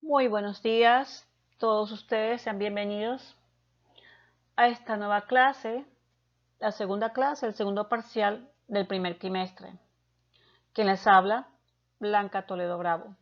Muy buenos días, todos ustedes sean bienvenidos a esta nueva clase, la segunda clase, el segundo parcial del primer trimestre. Quien les habla, Blanca Toledo Bravo.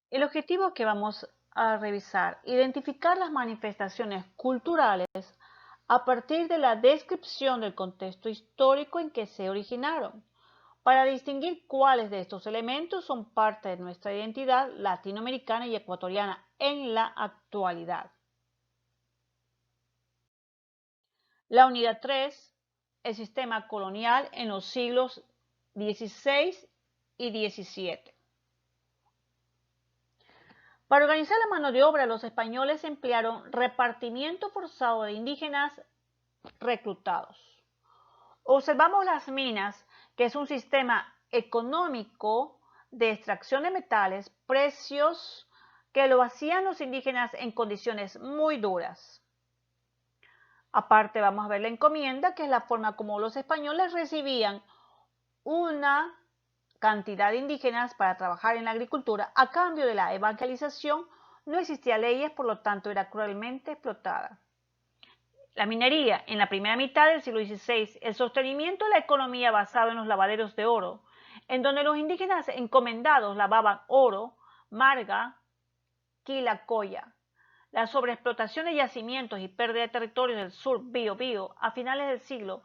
El objetivo que vamos a revisar, identificar las manifestaciones culturales a partir de la descripción del contexto histórico en que se originaron, para distinguir cuáles de estos elementos son parte de nuestra identidad latinoamericana y ecuatoriana en la actualidad. La unidad 3, el sistema colonial en los siglos XVI y XVII. Para organizar la mano de obra, los españoles emplearon repartimiento forzado de indígenas reclutados. Observamos las minas, que es un sistema económico de extracción de metales, precios que lo hacían los indígenas en condiciones muy duras. Aparte vamos a ver la encomienda, que es la forma como los españoles recibían una cantidad de indígenas para trabajar en la agricultura. A cambio de la evangelización no existían leyes, por lo tanto era cruelmente explotada. La minería en la primera mitad del siglo XVI, el sostenimiento de la economía basado en los lavaderos de oro, en donde los indígenas encomendados lavaban oro, marga, quilacoya. La sobreexplotación de yacimientos y pérdida de territorios del sur Biobío a finales del siglo,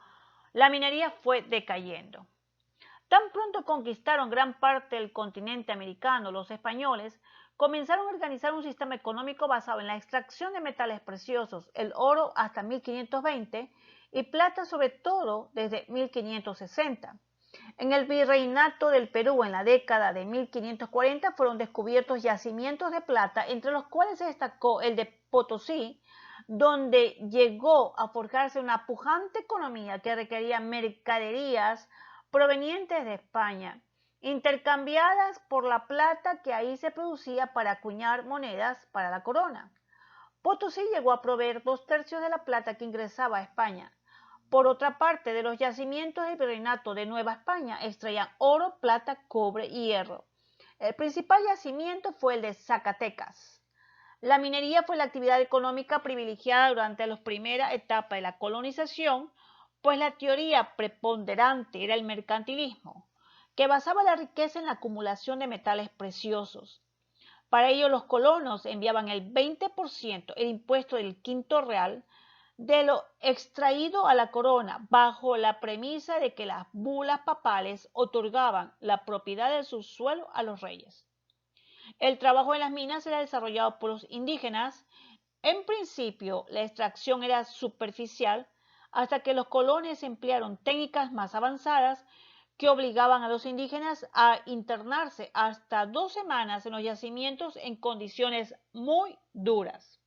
la minería fue decayendo. Tan pronto conquistaron gran parte del continente americano, los españoles comenzaron a organizar un sistema económico basado en la extracción de metales preciosos, el oro hasta 1520 y plata sobre todo desde 1560. En el virreinato del Perú, en la década de 1540, fueron descubiertos yacimientos de plata, entre los cuales se destacó el de Potosí, donde llegó a forjarse una pujante economía que requería mercaderías provenientes de España, intercambiadas por la plata que ahí se producía para acuñar monedas para la corona. Potosí llegó a proveer 2/3 de la plata que ingresaba a España. Por otra parte, de los yacimientos del virreinato de Nueva España extraían oro, plata, cobre y hierro. El principal yacimiento fue el de Zacatecas. La minería fue la actividad económica privilegiada durante la primera etapa de la colonización, pues la teoría preponderante era el mercantilismo, que basaba la riqueza en la acumulación de metales preciosos. Para ello, los colonos enviaban el 20%, el impuesto del quinto real, de lo extraído a la corona, bajo la premisa de que las bulas papales otorgaban la propiedad del subsuelo a los reyes. El trabajo en las minas era desarrollado por los indígenas. En principio, la extracción era superficial hasta que los colonos emplearon técnicas más avanzadas que obligaban a los indígenas a internarse hasta 2 semanas en los yacimientos en condiciones muy duras.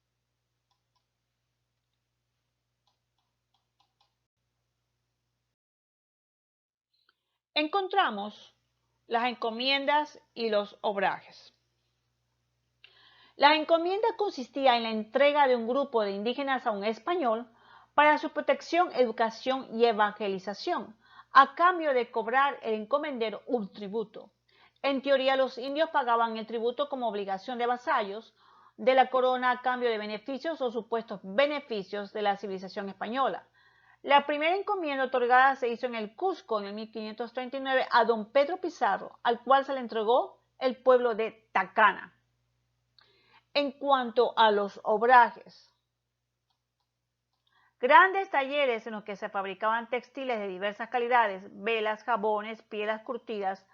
Encontramos las encomiendas y los obrajes. La encomienda consistía en la entrega de un grupo de indígenas a un español para su protección, educación y evangelización, a cambio de cobrar el encomendero un tributo. En teoría, los indios pagaban el tributo como obligación de vasallos de la corona a cambio de beneficios o supuestos beneficios de la civilización española. La primera encomienda otorgada se hizo en el Cusco en el 1539 a don Pedro Pizarro, al cual se le entregó el pueblo de Tacana. En cuanto a los obrajes, grandes talleres en los que se fabricaban textiles de diversas calidades, velas, jabones, pieles curtidas,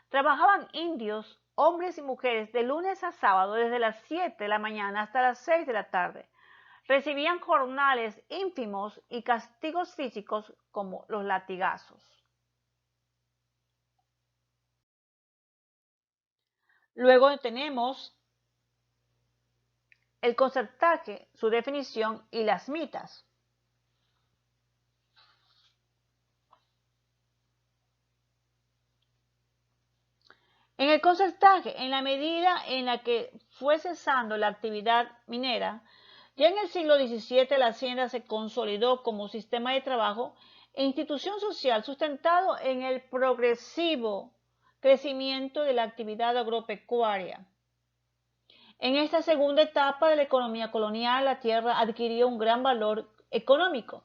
trabajaban indios, hombres y mujeres de lunes a sábado desde las 7 de la mañana hasta las 6 de la tarde. Recibían jornales ínfimos y castigos físicos como los latigazos. Luego tenemos el concertaje, su definición y las mitas. En el concertaje, en la medida en la que fue cesando la actividad minera, ya en el siglo XVII la hacienda se consolidó como sistema de trabajo e institución social sustentado en el progresivo crecimiento de la actividad agropecuaria. En esta segunda etapa de la economía colonial, la tierra adquirió un gran valor económico.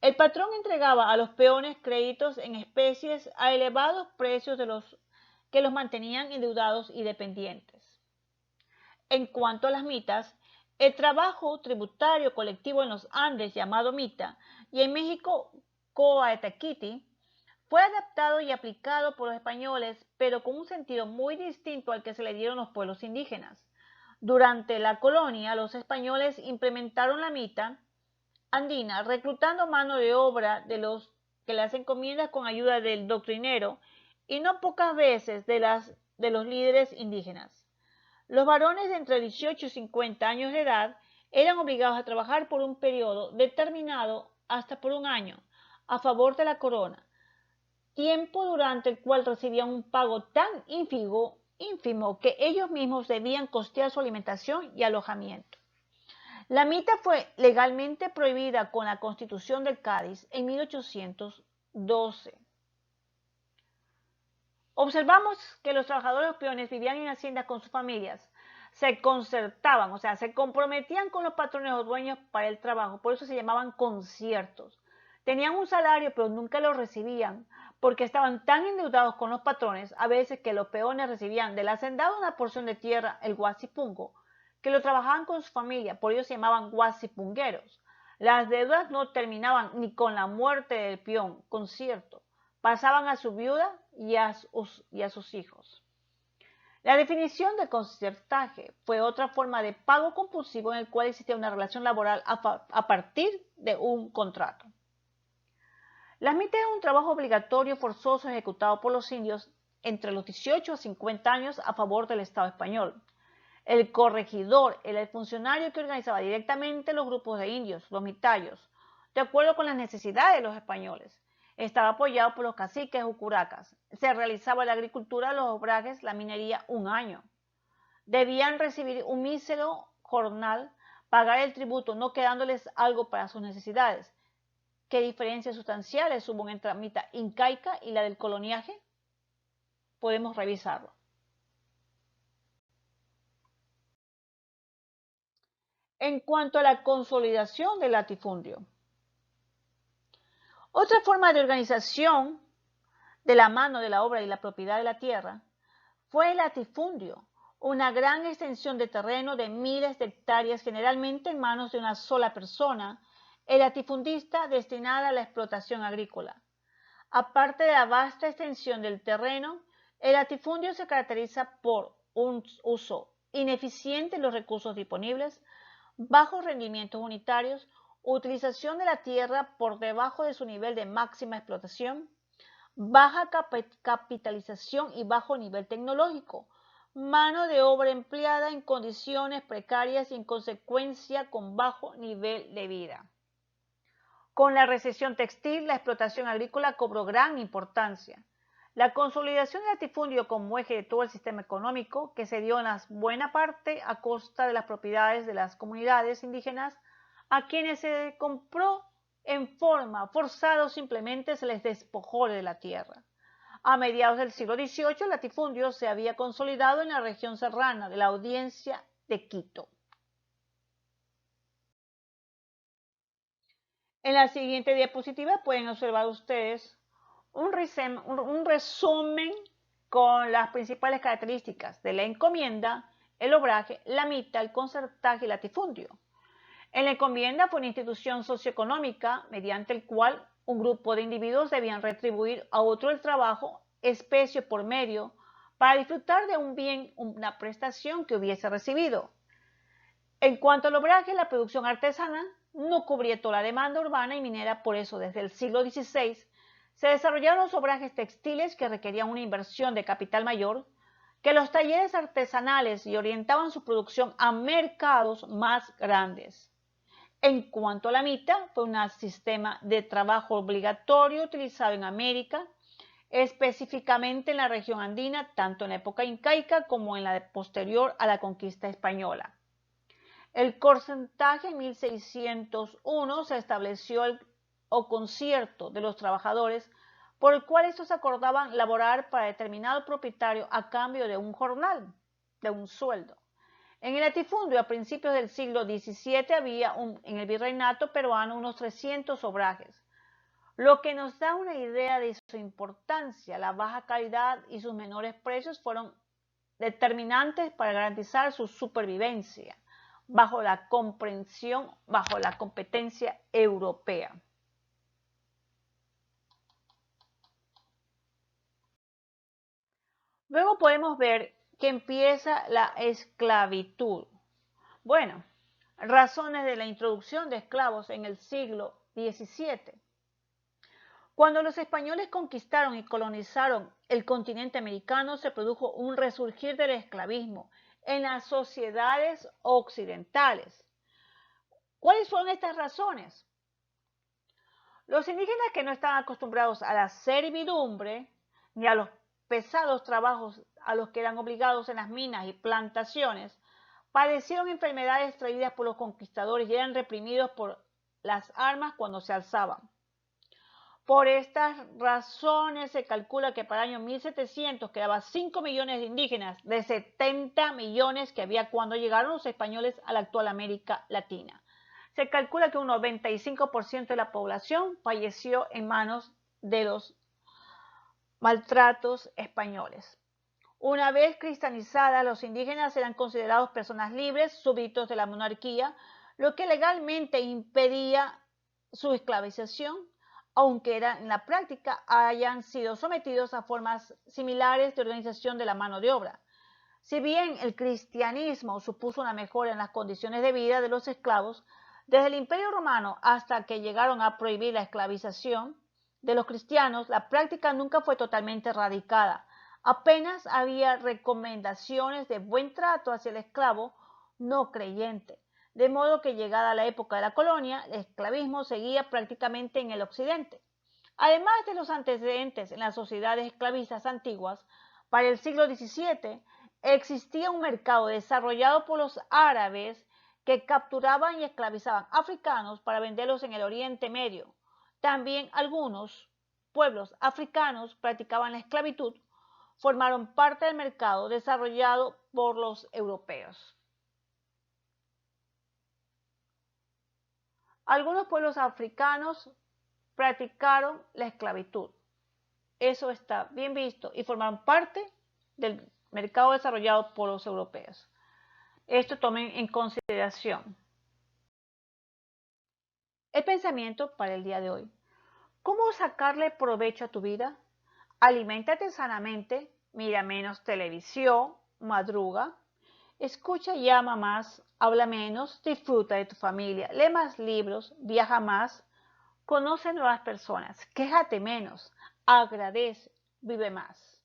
El patrón entregaba a los peones créditos en especies a elevados precios que los mantenían endeudados y dependientes. En cuanto a las mitas, el trabajo tributario colectivo en los Andes llamado mita y en México coatequiti fue adaptado y aplicado por los españoles, pero con un sentido muy distinto al que se le dieron los pueblos indígenas. Durante la colonia, los españoles implementaron la mita andina, reclutando mano de obra de los que las encomiendas con ayuda del doctrinero y no pocas veces de los líderes indígenas. Los varones de entre 18 y 50 años de edad eran obligados a trabajar por un periodo determinado hasta por un año a favor de la corona, tiempo durante el cual recibían un pago tan ínfimo que ellos mismos debían costear su alimentación y alojamiento. La mita fue legalmente prohibida con la Constitución del Cádiz en 1812. Observamos que los trabajadores peones vivían en haciendas con sus familias, se concertaban, o sea, se comprometían con los patrones o dueños para el trabajo, por eso se llamaban conciertos. Tenían un salario, pero nunca lo recibían, porque estaban tan endeudados con los patrones, a veces que los peones recibían del hacendado una porción de tierra, el guasipungo, que lo trabajaban con su familia, por ello se llamaban guasipungueros. Las deudas no terminaban ni con la muerte del peón, concierto, pasaban a su viuda y a sus hijos. La definición de concertaje fue otra forma de pago compulsivo en el cual existía una relación laboral a partir de un contrato. Las mitas eran un trabajo obligatorio forzoso ejecutado por los indios entre los 18 a 50 años a favor del Estado español. El corregidor era el funcionario que organizaba directamente los grupos de indios, los mitayos, de acuerdo con las necesidades de los españoles. Estaba apoyado por los caciques o curacas. Se realizaba la agricultura, los obrajes, la minería un año. Debían recibir un mísero jornal, pagar el tributo, no quedándoles algo para sus necesidades. ¿Qué diferencias sustanciales hubo entre la mita incaica y la del coloniaje? Podemos revisarlo. En cuanto a la consolidación del latifundio, otra forma de organización de la mano de la obra y la propiedad de la tierra fue el latifundio, una gran extensión de terreno de miles de hectáreas generalmente en manos de una sola persona, el latifundista destinada a la explotación agrícola. Aparte de la vasta extensión del terreno, el latifundio se caracteriza por un uso ineficiente de los recursos disponibles, bajos rendimientos unitarios, utilización de la tierra por debajo de su nivel de máxima explotación, baja capitalización y bajo nivel tecnológico, mano de obra empleada en condiciones precarias y en consecuencia con bajo nivel de vida. Con la recesión textil, la explotación agrícola cobró gran importancia. La consolidación del latifundio como eje de todo el sistema económico, que se dio en buena parte a costa de las propiedades de las comunidades indígenas, a quienes se compró en forma forzada o simplemente se les despojó de la tierra. A mediados del siglo XVIII, el latifundio se había consolidado en la región serrana de la Audiencia de Quito. En la siguiente diapositiva pueden observar ustedes un resumen con las principales características de la encomienda, el obraje, la mita, el concertaje y el latifundio. En la encomienda fue una institución socioeconómica mediante el cual un grupo de individuos debían retribuir a otro el trabajo, especie por medio, para disfrutar de un bien, una prestación que hubiese recibido. En cuanto al obraje, la producción artesana no cubría toda la demanda urbana y minera, por eso desde el siglo XVI se desarrollaron los obrajes textiles que requerían una inversión de capital mayor que los talleres artesanales y orientaban su producción a mercados más grandes. En cuanto a la mita, fue un sistema de trabajo obligatorio utilizado en América, específicamente en la región andina, tanto en la época incaica como en la posterior a la conquista española. El porcentaje en 1601 se estableció el concierto de los trabajadores por el cual estos acordaban laborar para determinado propietario a cambio de un jornal, de un sueldo. En el latifundio, a principios del siglo XVII, había en el virreinato peruano unos 300 obrajes, lo que nos da una idea de su importancia. La baja calidad y sus menores precios fueron determinantes para garantizar su supervivencia bajo la competencia europea. Luego podemos ver que empieza la esclavitud. Bueno, razones de la introducción de esclavos en el siglo XVII. Cuando los españoles conquistaron y colonizaron el continente americano, se produjo un resurgir del esclavismo en las sociedades occidentales. ¿Cuáles fueron estas razones? Los indígenas, que no estaban acostumbrados a la servidumbre ni a los pesados trabajos a los que eran obligados en las minas y plantaciones, padecieron enfermedades traídas por los conquistadores y eran reprimidos por las armas cuando se alzaban. Por estas razones se calcula que para el año 1700 quedaban 5 millones de indígenas de 70 millones que había cuando llegaron los españoles a la actual América Latina. Se calcula que un 95% de la población falleció en manos de los maltratos españoles. Una vez cristianizadas, los indígenas eran considerados personas libres, súbditos de la monarquía, lo que legalmente impedía su esclavización, aunque en la práctica hayan sido sometidos a formas similares de organización de la mano de obra. Si bien el cristianismo supuso una mejora en las condiciones de vida de los esclavos, desde el Imperio Romano hasta que llegaron a prohibir la esclavización de los cristianos, la práctica nunca fue totalmente erradicada. Apenas había recomendaciones de buen trato hacia el esclavo no creyente, de modo que llegada la época de la colonia, el esclavismo seguía prácticamente en el occidente. Además de los antecedentes en las sociedades esclavistas antiguas, para el siglo XVII existía un mercado desarrollado por los árabes que capturaban y esclavizaban africanos para venderlos en el Oriente Medio. También algunos pueblos africanos practicaban la esclavitud, formaron parte del mercado desarrollado por los europeos. Algunos pueblos africanos practicaron la esclavitud. Eso está bien visto y formaron parte del mercado desarrollado por los europeos. Esto tomen en consideración. El pensamiento para el día de hoy. ¿Cómo sacarle provecho a tu vida? Aliméntate sanamente, mira menos televisión, madruga, escucha y ama más, habla menos, disfruta de tu familia, lee más libros, viaja más, conoce nuevas personas, quéjate menos, agradece, vive más.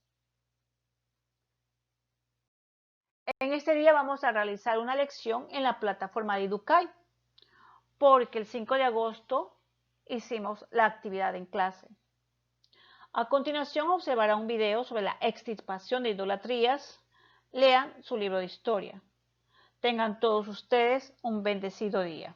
En este día vamos a realizar una lección en la plataforma de Educay, porque el 5 de agosto hicimos la actividad en clase. A continuación observará un video sobre la extirpación de idolatrías. Lean su libro de historia. Tengan todos ustedes un bendecido día.